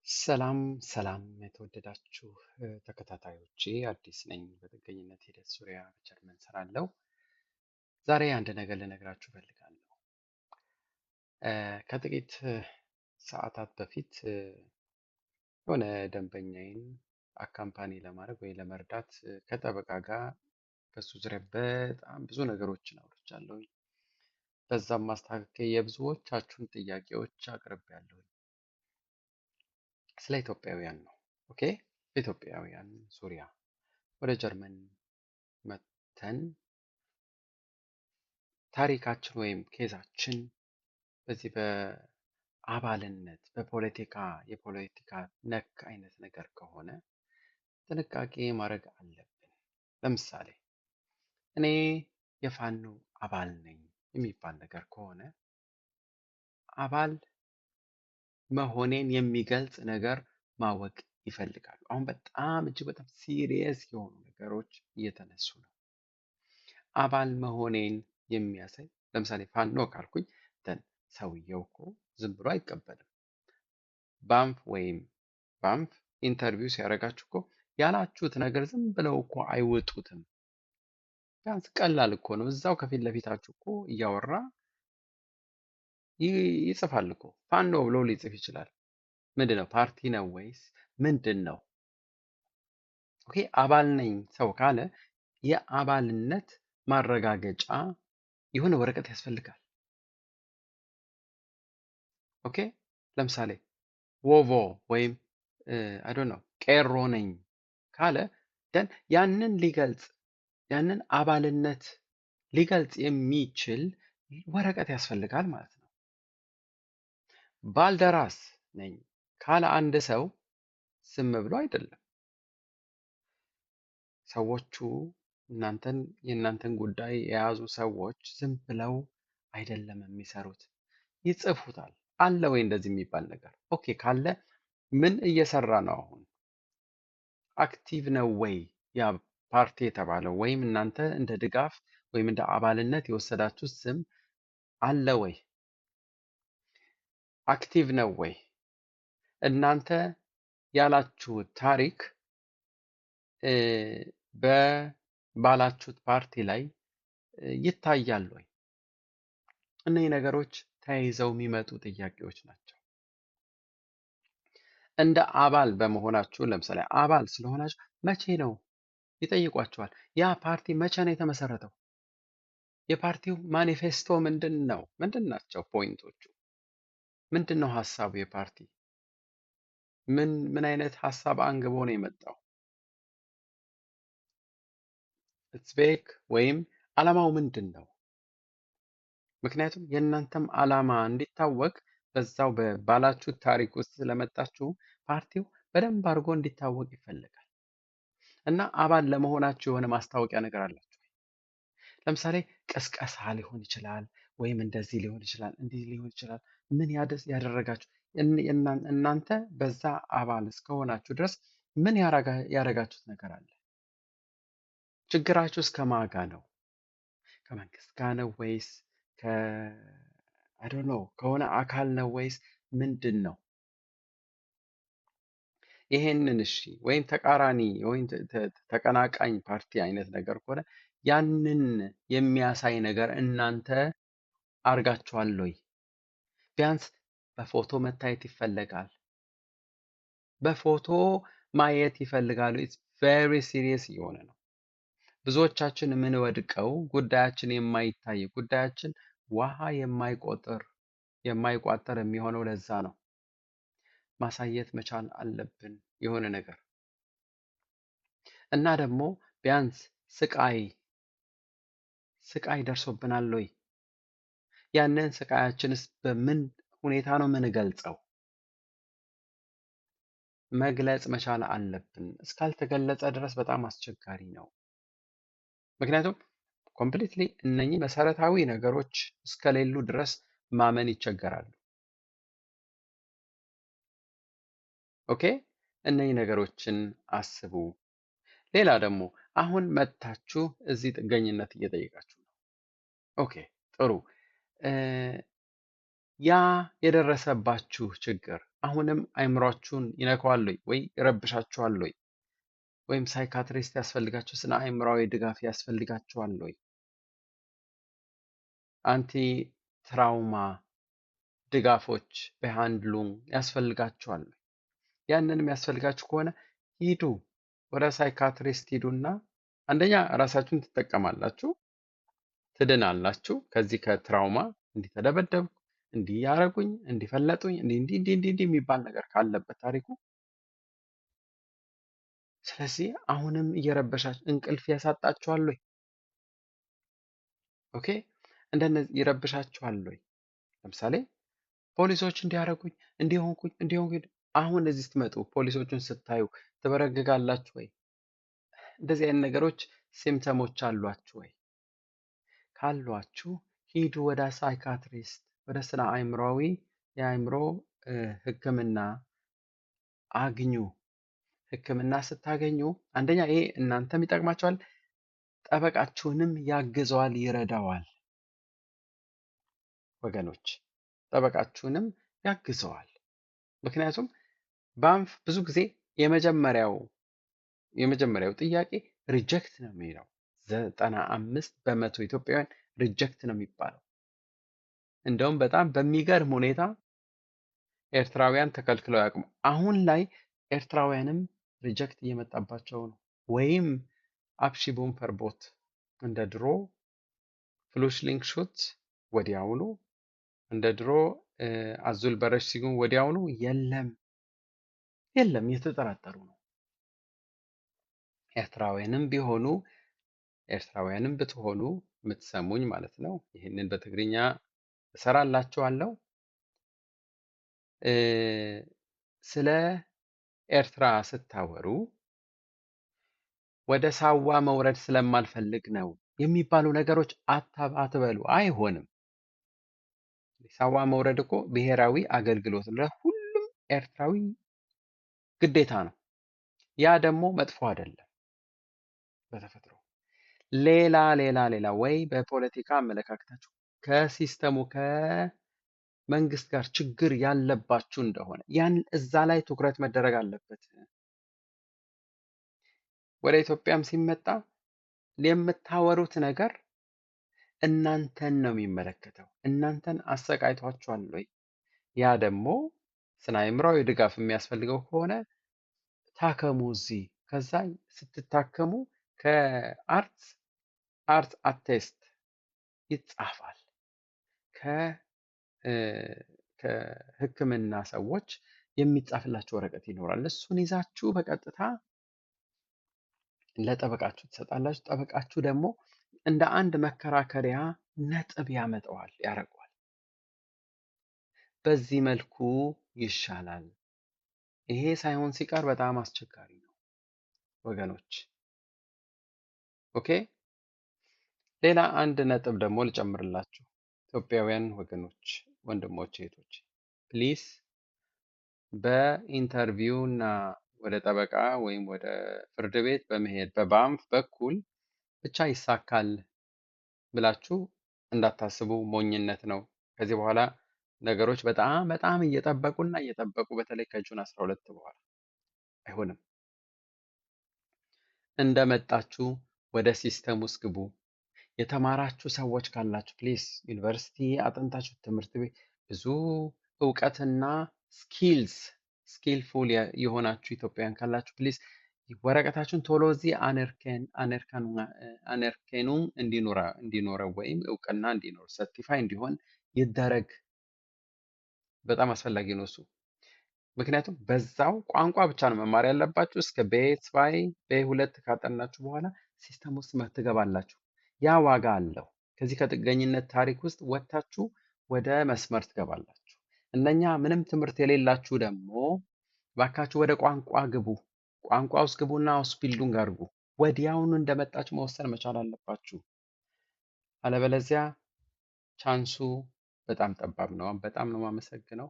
ሰላም ሰላም የተወደዳችሁ ተከታታዮቼ አዲስ ነኝ። በጥገኝነት ሂደት ዙሪያ በጀርመን እሰራለሁ። ዛሬ አንድ ነገር ልነግራችሁ እፈልጋለሁ። ከጥቂት ሰዓታት በፊት የሆነ ደንበኛዬን አካምፓኒ ለማድረግ ወይ ለመርዳት ከጠበቃ ጋር በሱ ዙሪያ በጣም ብዙ ነገሮችን አውርቻለሁ። በዛም ማስተካከል የብዙዎቻችሁን ጥያቄዎች አቅርቤያለሁ። ስለ ኢትዮጵያውያን ነው። ኦኬ፣ በኢትዮጵያውያን ዙሪያ ወደ ጀርመን መተን ታሪካችን ወይም ኬዛችን በዚህ በአባልነት የፖለቲካ ነክ አይነት ነገር ከሆነ ጥንቃቄ ማድረግ አለብን። ለምሳሌ እኔ የፋኖ አባል ነኝ የሚባል ነገር ከሆነ አባል መሆኔን የሚገልጽ ነገር ማወቅ ይፈልጋሉ። አሁን በጣም እጅግ በጣም ሲሪየስ የሆኑ ነገሮች እየተነሱ ነው። አባል መሆኔን የሚያሳይ ለምሳሌ ፋኖ ካልኩኝ ሰውየው እኮ ዝም ብሎ አይቀበልም። ባንፍ ኢንተርቪው ሲያደርጋችሁ እኮ ያላችሁት ነገር ዝም ብለው እኮ አይወጡትም። ቢያንስ ቀላል እኮ ነው። እዛው ከፊት ለፊታችሁ እኮ እያወራ ይጽፋል እኮ። ፋኖ ብሎ ሊጽፍ ይችላል። ምንድን ነው? ፓርቲ ነው ወይስ ምንድን ነው? ኦኬ፣ አባል ነኝ ሰው ካለ የአባልነት ማረጋገጫ የሆነ ወረቀት ያስፈልጋል። ኦኬ፣ ለምሳሌ ዎቮ ወይም ነው ቄሮ ነኝ ካለ ደን ያንን አባልነት ሊገልጽ የሚችል ወረቀት ያስፈልጋል ማለት ነው። ባልደራስ ነኝ ካለ አንድ ሰው ዝም ብሎ አይደለም። ሰዎቹ የእናንተን ጉዳይ የያዙ ሰዎች ዝም ብለው አይደለም የሚሰሩት፣ ይጽፉታል። አለ ወይ እንደዚህ የሚባል ነገር? ኦኬ ካለ ምን እየሰራ ነው? አሁን አክቲቭ ነው ወይ ያ ፓርቲ የተባለው? ወይም እናንተ እንደ ድጋፍ ወይም እንደ አባልነት የወሰዳችሁት ስም አለ ወይ? አክቲቭ ነው ወይ? እናንተ ያላችሁት ታሪክ በባላችሁት ፓርቲ ላይ ይታያል ወይ? እነዚህ ነገሮች ተያይዘው የሚመጡ ጥያቄዎች ናቸው። እንደ አባል በመሆናችሁ ለምሳሌ አባል ስለሆናችሁ መቼ ነው ይጠይቋቸዋል። ያ ፓርቲ መቼ ነው የተመሰረተው? የፓርቲው ማኒፌስቶ ምንድን ነው? ምንድን ናቸው ፖይንቶቹ? ምንድን ነው ሀሳቡ? የፓርቲ ምን አይነት ሀሳብ አንግቦ ነው የመጣው? ስፔክ ወይም ዓላማው ምንድን ነው? ምክንያቱም የእናንተም ዓላማ እንዲታወቅ በዛው በባላችሁት ታሪክ ውስጥ ስለመጣችሁ ፓርቲው በደንብ አድርጎ እንዲታወቅ ይፈልጋል። እና አባል ለመሆናችሁ የሆነ ማስታወቂያ ነገር አላችሁ። ለምሳሌ ቅስቀሳ ሊሆን ይችላል፣ ወይም እንደዚህ ሊሆን ይችላል፣ እንዲህ ሊሆን ይችላል። ምን ያደረጋችሁ እናንተ በዛ አባል እስከሆናችሁ ድረስ ምን ያደረጋችሁት ነገር አለ? ችግራችሁ እስከ ማጋ ነው? ከመንግስት ጋር ነው ወይስ ከሆነ አካል ነው ወይስ ምንድን ነው? ይሄንን እሺ፣ ወይም ተቃራኒ ወይም ተቀናቃኝ ፓርቲ አይነት ነገር ከሆነ ያንን የሚያሳይ ነገር እናንተ አርጋችኋል ወይ? ቢያንስ በፎቶ መታየት ይፈለጋል። በፎቶ ማየት ይፈልጋሉ። ኢትስ ቬሪ ሲሪየስ እየሆነ ነው። ብዙዎቻችን የምንወድቀው ጉዳያችን የማይታይ ጉዳያችን ውሃ የማይቋጠር የሚሆነው ለዛ ነው። ማሳየት መቻል አለብን የሆነ ነገር እና ደግሞ ቢያንስ ስቃይ ደርሶብናል ወይ? ያንን ስቃያችንስ በምን ሁኔታ ነው የምንገልጸው? መግለጽ መቻል አለብን። እስካልተገለጸ ድረስ በጣም አስቸጋሪ ነው። ምክንያቱም ኮምፕሊትሊ እነኚህ መሰረታዊ ነገሮች እስከሌሉ ድረስ ማመን ይቸገራሉ። ኦኬ፣ እነኚህ ነገሮችን አስቡ። ሌላ ደግሞ አሁን መጥታችሁ እዚህ ጥገኝነት እየጠየቃችሁ ነው። ኦኬ ጥሩ። ያ የደረሰባችሁ ችግር አሁንም አይምሯችሁን ይነካዋል ወይ ይረብሻችኋል ወይ? ወይም ሳይካትሪስት ያስፈልጋችሁ ስነ አእምሯዊ ድጋፍ ያስፈልጋችኋል ወይ? አንቲ ትራውማ ድጋፎች በሃንድሉንግ ያስፈልጋችኋል ወይ? ያንን የሚያስፈልጋችሁ ከሆነ ሂዱ፣ ወደ ሳይካትሪስት ሂዱና አንደኛ ራሳችሁን ትጠቀማላችሁ፣ ትድናላችሁ ከዚህ ከትራውማ እንዲህ ተደበደብኩ፣ እንዲህ ያረጉኝ፣ እንዲፈለጡኝ፣ እንዲህ የሚባል ነገር ካለበት ታሪኩ። ስለዚህ አሁንም እየረበሻችሁ እንቅልፍ ያሳጣችኋል ወይ? ኦኬ እንደነዚህ ይረብሻችኋል ወይ? ለምሳሌ ፖሊሶች እንዲያረጉኝ እንዲሆንኩኝ አሁን እዚህ ስትመጡ ፖሊሶቹን ስታዩ ትበረግጋላችሁ ወይ? እንደዚህ አይነት ነገሮች ሲምፕተሞች አሏችሁ ወይ? ካሏችሁ ሂዱ ወደ ሳይካትሪስት፣ ወደ ስነ አእምሯዊ የአእምሮ ሕክምና አግኙ። ሕክምና ስታገኙ አንደኛ ይሄ እናንተም ይጠቅማችኋል፣ ጠበቃችሁንም ያግዘዋል፣ ይረዳዋል። ወገኖች ጠበቃችሁንም ያግዘዋል። ምክንያቱም ባንፍ ብዙ ጊዜ የመጀመሪያው ጥያቄ ሪጀክት ነው የሚለው። 95% ኢትዮጵያውያን ሪጀክት ነው የሚባለው። እንደውም በጣም በሚገርም ሁኔታ ኤርትራውያን ተከልክለው ያውቁም። አሁን ላይ ኤርትራውያንም ሪጀክት እየመጣባቸው ነው። ወይም አፕሺቡን ፐርቦት እንደ ድሮ ፍሉሽሊንግ ሹት ወዲያውኑ እንደ ድሮ አዙል በረሽ ሲጉን ወዲያውኑ የለም እየተጠራጠሩ ነው። ኤርትራውያንም ብትሆኑ የምትሰሙኝ ማለት ነው። ይህንን በትግርኛ እሰራላችኋለሁ። ስለ ኤርትራ ስታወሩ ወደ ሳዋ መውረድ ስለማልፈልግ ነው የሚባሉ ነገሮች አትበሉ። አይሆንም። ሳዋ መውረድ እኮ ብሔራዊ አገልግሎት ለሁሉም ኤርትራዊ ግዴታ ነው። ያ ደግሞ መጥፎ አይደለም በተፈጥሮ። ሌላ ወይ በፖለቲካ አመለካከታችሁ ከሲስተሙ ከመንግስት ጋር ችግር ያለባችሁ እንደሆነ ያን እዛ ላይ ትኩረት መደረግ አለበት። ወደ ኢትዮጵያም ሲመጣ የምታወሩት ነገር እናንተን ነው የሚመለከተው። እናንተን አሰቃይቷችኋል ወይ? ያ ደግሞ ስነ አእምሯዊ ድጋፍ የሚያስፈልገው ከሆነ ታከሙ እዚህ። ከዛ ስትታከሙ ከአርት አቴስት ይጻፋል። ከሕክምና ሰዎች የሚጻፍላችሁ ወረቀት ይኖራል። እሱን ይዛችሁ በቀጥታ ለጠበቃችሁ ትሰጣላችሁ። ጠበቃችሁ ደግሞ እንደ አንድ መከራከሪያ ነጥብ ያደርገዋል። በዚህ መልኩ ይሻላል። ይሄ ሳይሆን ሲቀር በጣም አስቸጋሪ ነው ወገኖች። ኦኬ ሌላ አንድ ነጥብ ደግሞ ልጨምርላችሁ። ኢትዮጵያውያን ወገኖች፣ ወንድሞች፣ እህቶች ፕሊስ በኢንተርቪው እና ወደ ጠበቃ ወይም ወደ ፍርድ ቤት በመሄድ በባንፍ በኩል ብቻ ይሳካል ብላችሁ እንዳታስቡ፣ ሞኝነት ነው። ከዚህ በኋላ ነገሮች በጣም እየጠበቁ በተለይ ከጁን 12 በኋላ አይሆንም። እንደመጣችሁ ወደ ሲስተም ውስጥ ግቡ። የተማራችሁ ሰዎች ካላችሁ ፕሊስ ዩኒቨርሲቲ አጥንታችሁ ትምህርት ቤት ብዙ እውቀትና ስኪልፉል የሆናችሁ ኢትዮጵያውያን ካላችሁ ፕሊስ ወረቀታችሁን ቶሎ እዚህ አነርኬኑ እንዲኖረው ወይም እውቅና እንዲኖር ሰርቲፋይ እንዲሆን ይደረግ። በጣም አስፈላጊ ነው እሱ። ምክንያቱም በዛው ቋንቋ ብቻ ነው መማር ያለባችሁ። እስከ ቤ2 ቤ2 ካጠናችሁ በኋላ ሲስተም ውስጥ ትገባላችሁ። ያ ዋጋ አለው። ከዚህ ከጥገኝነት ታሪክ ውስጥ ወጥታችሁ ወደ መስመር ትገባላችሁ። እነኛ ምንም ትምህርት የሌላችሁ ደግሞ ባካችሁ ወደ ቋንቋ ግቡ። ቋንቋ ውስጥ ግቡና ቢልዲንግ አድርጉ። ወዲያውኑ እንደመጣችሁ መወሰን መቻል አለባችሁ። አለበለዚያ ቻንሱ በጣም ጠባብ ነው። በጣም ነው የማመሰግነው።